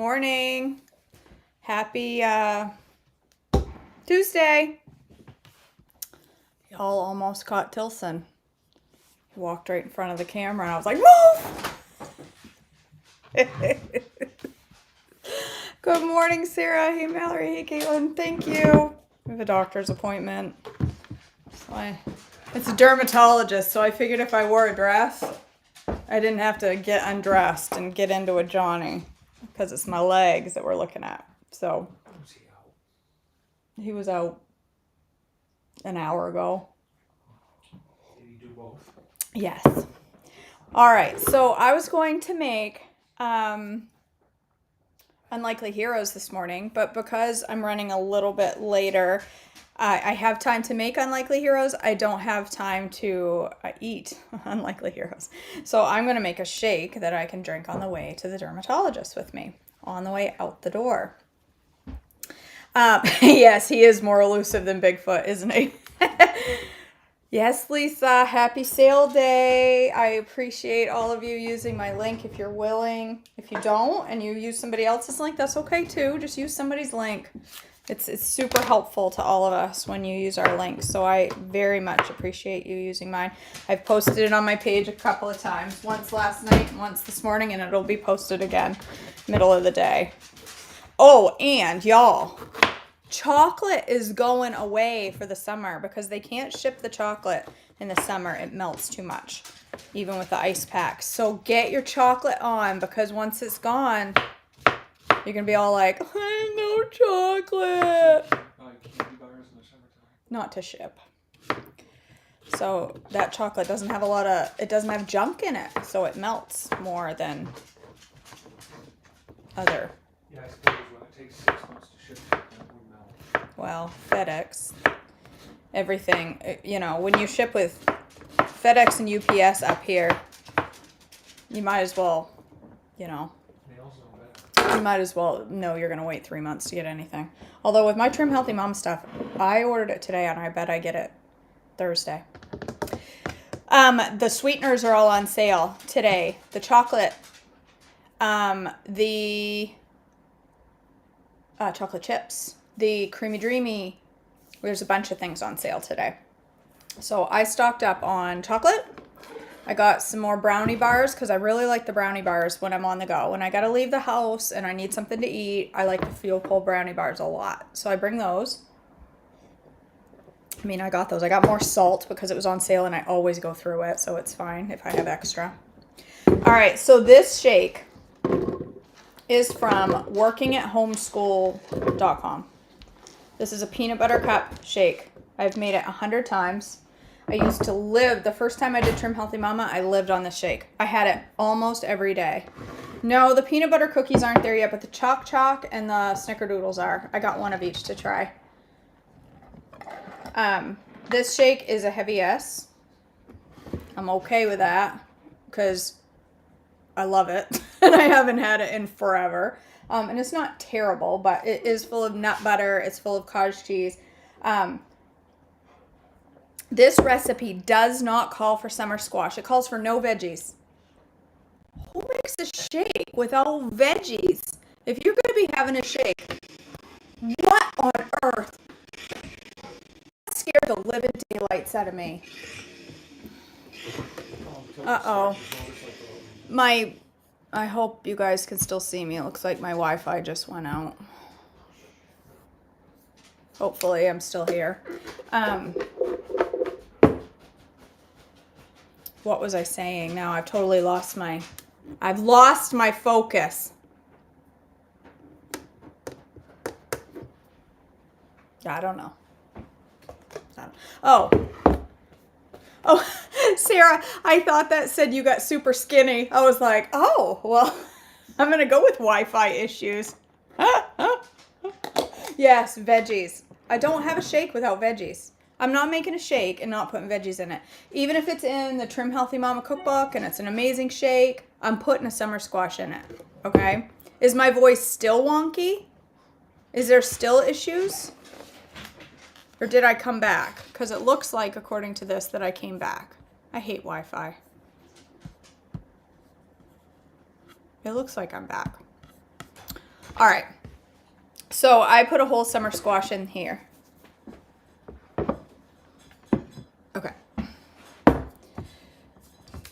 morning. Happy Tuesday. Y'all almost caught Tilson. He walked right in front of the camera and I was like, move! Good morning, Sarah. Hey, Mallory. Hey, Caitlin. Thank you. We have a doctor's appointment. It's a dermatologist, so I figured if I wore a dress, I didn't have to get undressed and get into a Johnny because it's my legs that we're looking at. So he was out an hour ago. Did you do both? Yes. All right. So I was going to make Unlikely Heroes this morning, but because I'm running a little bit later, I have time to make Unlikely Heroes. I don't have time to eat Unlikely Heroes. So I'm going to make a shake that I can drink on the way to the dermatologist with me on the way out the door. Yes, he is more elusive than Bigfoot, isn't he? Yes, Lisa, happy sale day. I appreciate all of you using my link if you're willing. If you don't and you use somebody else's link, that's okay too. Just use somebody's link. It's super helpful to all of us when you use our links. So I very much appreciate you using mine. I've posted it on my page a couple of times. Once last night and once this morning, and it'll be posted again middle of the day. Oh, and y'all, chocolate is going away for the summer because they can't ship the chocolate in the summer. It melts too much, even with the ice packs. So get your chocolate on because once it's gone, you're going to be all like, I have no chocolate. Candy bars in the summertime. Not to ship. So that chocolate doesn't have it doesn't have junk in it. So it melts more than other. Yeah, I suppose when it takes 6 months to ship something, it would melt. Well, FedEx, everything, when you ship with FedEx and UPS up here, you might as well, Nails know better. you might as well know you're going to wait 3 months to get anything. Although with my Trim Healthy Mom stuff, I ordered it today and I bet I get it Thursday. The sweeteners are all on sale today. The chocolate, the chocolate chips, the Creamy Dreamy, there's a bunch of things on sale today. So I stocked up on chocolate. I got some more brownie bars because I really like the brownie bars when I'm on the go. When I got to leave the house and I need something to eat, I like the Fuel Pull brownie bars a lot. So I bring those. I got those. I got more salt because it was on sale and I always go through it. So it's fine if I have extra. All right. So this shake is from workingathomeschool.com. This is a peanut butter cup shake. I've made it 100 times. I used to live, the first time I did Trim Healthy Mama, I lived on this shake. I had it almost every day. No, the peanut butter cookies aren't there yet, but the Choc and the Snickerdoodles are. I got one of each to try. This shake is a heavy S. I'm okay with that because I love it and I haven't had it in forever. And it's not terrible, but it is full of nut butter. It's full of cottage cheese. This recipe does not call for summer squash. It calls for no veggies. Who makes a shake without veggies? If you're going to be having a shake, what on earth? That scared the living daylights out of me. Uh-oh. I hope you guys can still see me. It looks like my Wi-Fi just went out. Hopefully I'm still here. What was I saying? Now I've totally lost my focus. I don't know. Oh, Sarah, I thought that said you got super skinny. I was like, oh, well, I'm going to go with Wi-Fi issues. Yes, veggies. I don't have a shake without veggies. I'm not making a shake and not putting veggies in it. Even if it's in the Trim Healthy Mama cookbook and it's an amazing shake, I'm putting a summer squash in it. Okay? Is my voice still wonky? Is there still issues? Or did I come back? Because it looks like, according to this, that I came back. I hate Wi-Fi. It looks like I'm back. All right. So I put a whole summer squash in here. Okay.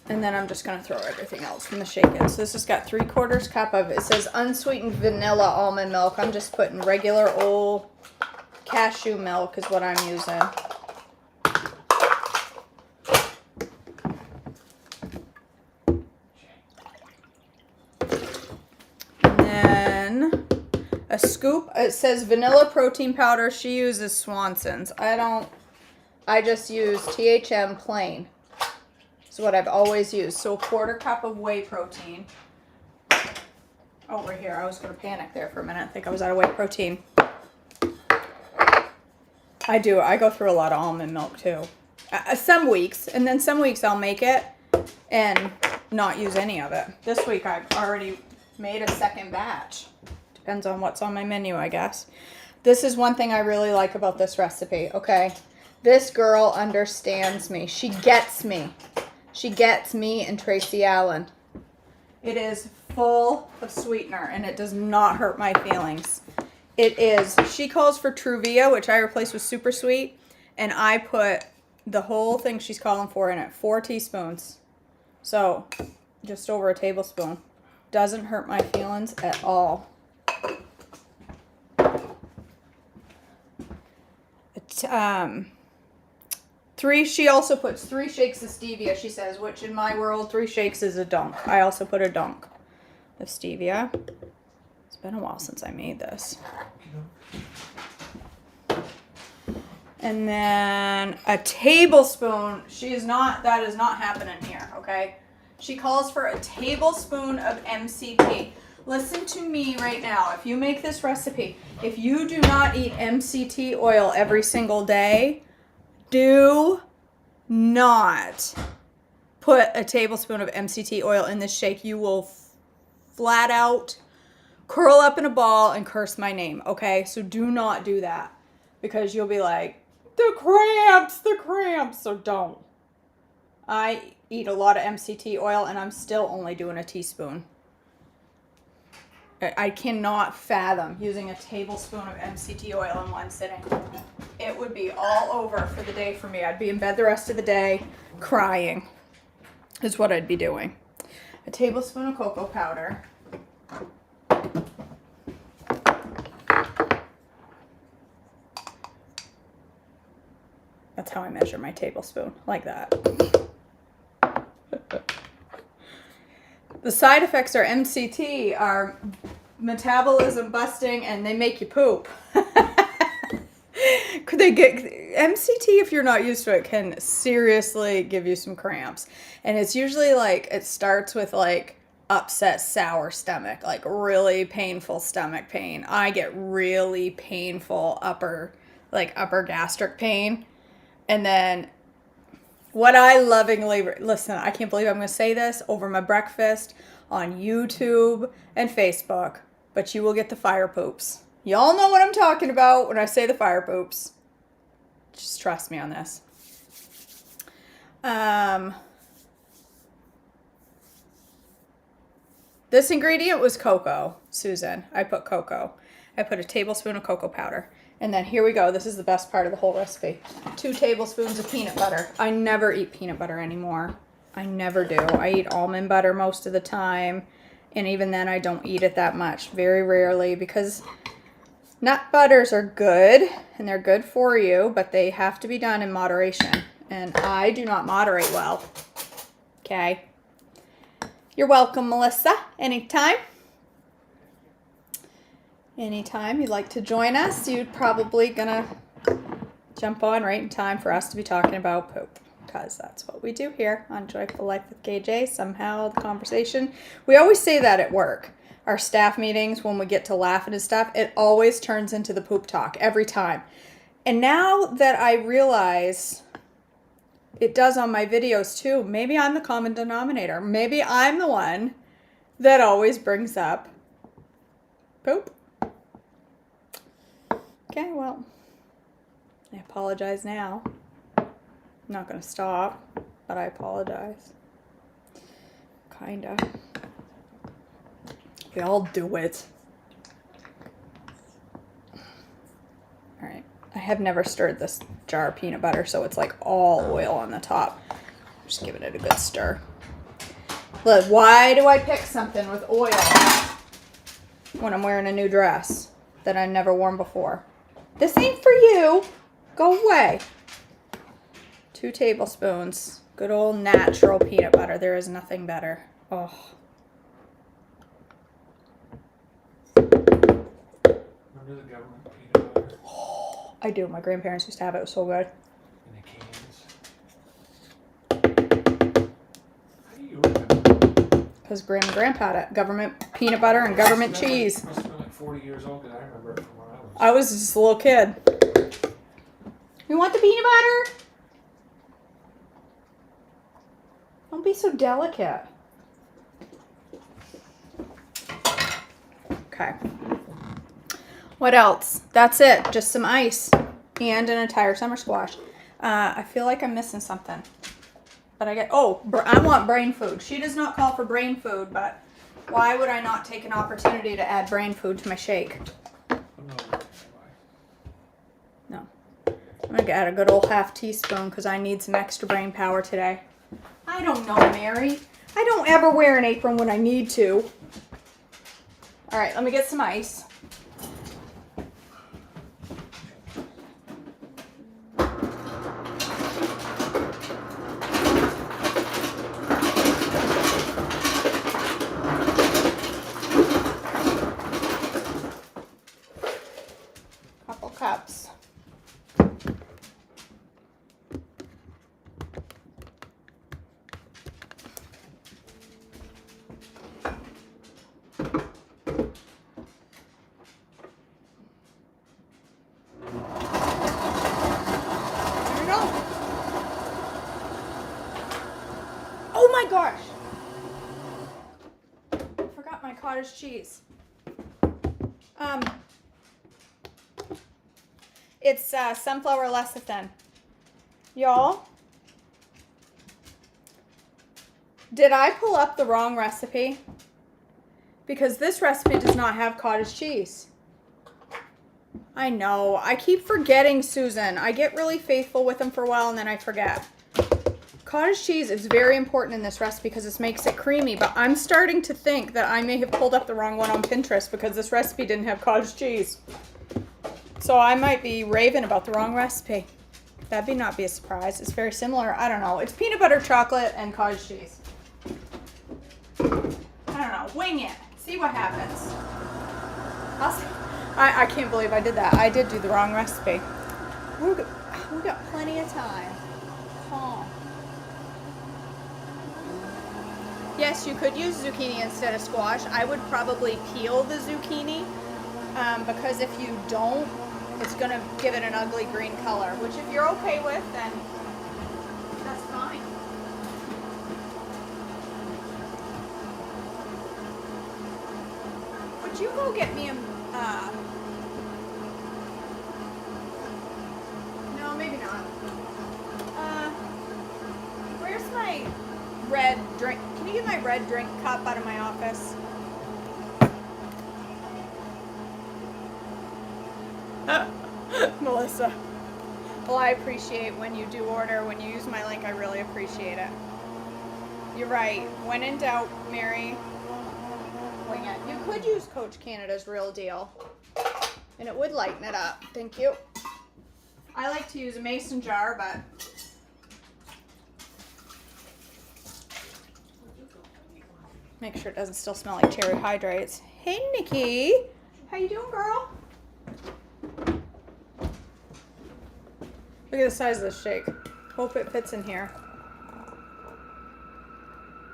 And then I'm just going to throw everything else from the shake-in. So this has got 3/4 cup of, it says unsweetened vanilla almond milk. I'm just putting regular old cashew milk is what I'm using. And then a scoop. It says vanilla protein powder. She uses Swanson's. I just use THM plain. It's what I've always used. So a 1/4 cup of whey protein. Over here. I was going to panic there for a minute. I think I was out of whey protein. I do. I go through a lot of almond milk too. Some weeks. And then some weeks I'll make it and not use any of it. This week I've already made a second batch. Depends on what's on my menu, I guess. This is one thing I really like about this recipe, okay? This girl understands me. She gets me. She gets me and Tracy Allen. It is full of sweetener and it does not hurt my feelings. It is, she calls for Truvia, which I replaced with Super Sweet, and I put the whole thing she's calling for in it, 4 teaspoons. So, just over a tablespoon. Doesn't hurt my feelings at all. She also puts 3 shakes of stevia, she says, which in my world, 3 shakes is a dunk. I also put a dunk of stevia. It's been a while since I made this. And then a tablespoon, that is not happening here, okay? She calls for a tablespoon of MCT. Listen to me right now. If you make this recipe, if you do not eat MCT oil every single day, do not put a tablespoon of MCT oil in this shake. You will flat out curl up in a ball and curse my name, okay? So do not do that because you'll be like, the cramps, so don't. I eat a lot of MCT oil and I'm still only doing a teaspoon. I cannot fathom using a tablespoon of MCT oil in one sitting. It would be all over for the day for me. I'd be in bed the rest of the day crying is what I'd be doing. A tablespoon of cocoa powder. That's how I measure my tablespoon, like that. The side effects are MCT, are metabolism busting, and they make you poop. Could they get MCT, if you're not used to it, can seriously give you some cramps. And it's usually like, it starts with like upset sour stomach, like really painful stomach pain. I get really painful upper gastric pain. And then what I lovingly, listen, I can't believe I'm going to say this over my breakfast on YouTube and Facebook, but you will get the fire poops. Y'all know what I'm talking about when I say the fire poops. Just trust me on this. This ingredient was cocoa, Susan. I put cocoa. I put a tablespoon of cocoa powder. And then here we go. This is the best part of the whole recipe. 2 tablespoons of peanut butter. I never eat peanut butter anymore. I never do. I eat almond butter most of the time. And even then, I don't eat it that much. Very rarely, because nut butters are good. And they're good for you. But they have to be done in moderation. And I do not moderate well. Okay. You're welcome, Melissa. Anytime. Anytime you'd like to join us, you're probably gonna jump on right in time for us to be talking about poop, because that's what we do here on Joyful Life with KJ. Somehow the conversation, we always say that at work, our staff meetings, when we get to laughing and stuff, it always turns into the poop talk every time. And now that I realize it does on my videos too, maybe I'm the common denominator. Maybe I'm the one that always brings up poop. Okay, well, I apologize now. I'm not going to stop, but I apologize. Kinda. We all do it. have never stirred this jar of peanut butter, so it's like all oil on the top. Just giving it a good stir. Look, why do I pick something with oil when I'm wearing a new dress that I've never worn before? This ain't for you. Go away. 2 tablespoons. Good old natural peanut butter. There is nothing better. Oh. Remember the government peanut butter I do. My grandparents used to have it. It was so good. in the cans? How do you remember? Because Grandma and Grandpa had it. Government peanut butter and government cheese. Must have been like 40 years old because I remember it from when I was. I was just a little kid. You want the peanut butter? Don't be so delicate. Okay. What else? That's it. Just some ice and an entire summer squash. I feel like I'm missing something. But I want brain food. She does not call for brain food, but why would I not take an opportunity to add brain food to my shake? No. I'm going to add a good old half teaspoon because I need some extra brain power today. I don't know, Mary. I don't ever wear an apron when I need to. All right, let me get some ice. Couple cups. Oh my gosh! I forgot my cottage cheese. It's sunflower lecithin. Y'all, did I pull up the wrong recipe? Because this recipe does not have cottage cheese. I know. I keep forgetting, Susan. I get really faithful with them for a while and then I forget. Cottage cheese is very important in this recipe because this makes it creamy, but I'm starting to think that I may have pulled up the wrong one on Pinterest because this recipe didn't have cottage cheese. So I might be raving about the wrong recipe. That'd not be a surprise. It's very similar. I don't know. It's peanut butter, chocolate, and cottage cheese. I don't know. Wing it. See what happens. I'll see. I can't believe I did that. I did do the wrong recipe. We got plenty of time. Calm. Yes, you could use zucchini instead of squash. I would probably peel the zucchini because if you don't, it's going to give it an ugly green color, which if you're okay with, then that's fine. Would you go get me a... no, maybe not. Where's my red drink? Can you get my red drink cup out of my office? Melissa. Well, I appreciate when you do order, when you use my link, I really appreciate it. You're right. When in doubt, Mary, wing it. You could use Coach Canada's Real Deal, and it would lighten it up. Thank you. I like to use a mason jar, but make sure it doesn't still smell like cherry hydrates. Hey, Nikki. How you doing, girl? Look at the size of this shake. Hope it fits in here.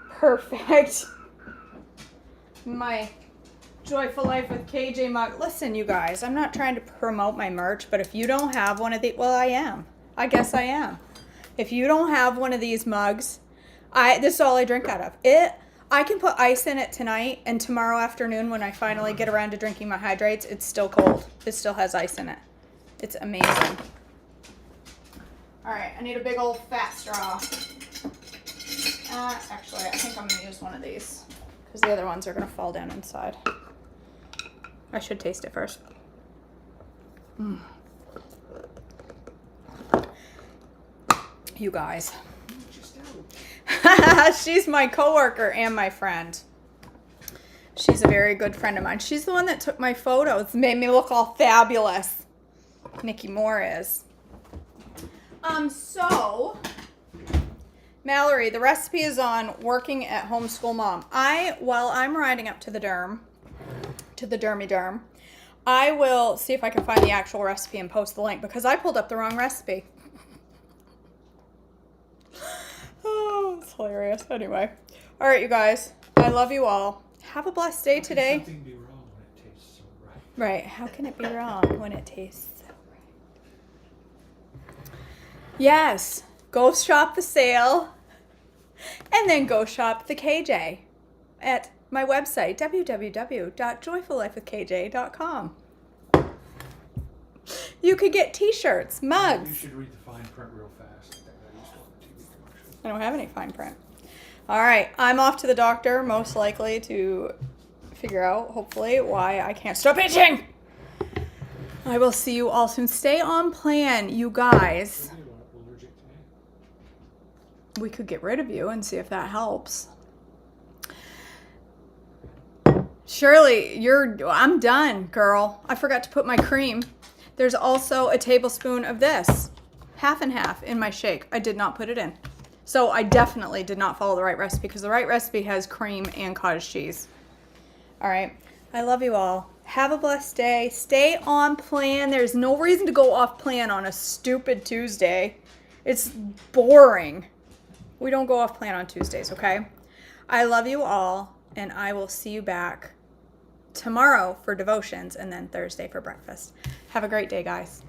Perfect. My Joyful Life with KJ mug. Listen, you guys, I'm not trying to promote my merch, but if you don't have one of these, well, I am. I guess I am. If you don't have one of these mugs, this is all I drink out of. I can put ice in it tonight, and tomorrow afternoon when I finally get around to drinking my hydrates, it's still cold. It still has ice in it. It's amazing. All right, I need a big old fat straw. Actually, I think I'm gonna use one of these because the other ones are gonna fall down inside. I should taste it first. You guys. Just do. She's my coworker and my friend. She's a very good friend of mine. She's the one that took my photos, made me look all fabulous. Nikki Moore is. So, Mallory, the recipe is on Working at Homeschool Mom. While I'm riding up to the dermy derm, I will see if I can find the actual recipe and post the link because I pulled up the wrong recipe. Oh, it's hilarious. Anyway. All right, you guys. I love you all. Have a blessed day today. How can something be wrong when it tastes so right? Right. How can it be wrong when it tastes so right? Yes. Go shop the sale. And then go shop the KJ at my website, www.joyfullifewithkj.com. You could get t-shirts, mugs. You should read the fine print real fast. I used to on the TV commercials. I don't have any fine print. All right, I'm off to the doctor, most likely to figure out, hopefully, why I can't stop itching. I will see you all soon. Stay on plan, you guys. Are you allergic to me? We could get rid of you and see if that helps. Shirley, I'm done, girl. I forgot to put my cream. There's also a tablespoon of this, half and half, in my shake. I did not put it in. So I definitely did not follow the right recipe because the right recipe has cream and cottage cheese. All right. I love you all. Have a blessed day. Stay on plan. There's no reason to go off plan on a stupid Tuesday. It's boring. We don't go off plan on Tuesdays, okay? I love you all, and I will see you back tomorrow for devotions and then Thursday for breakfast. Have a great day, guys.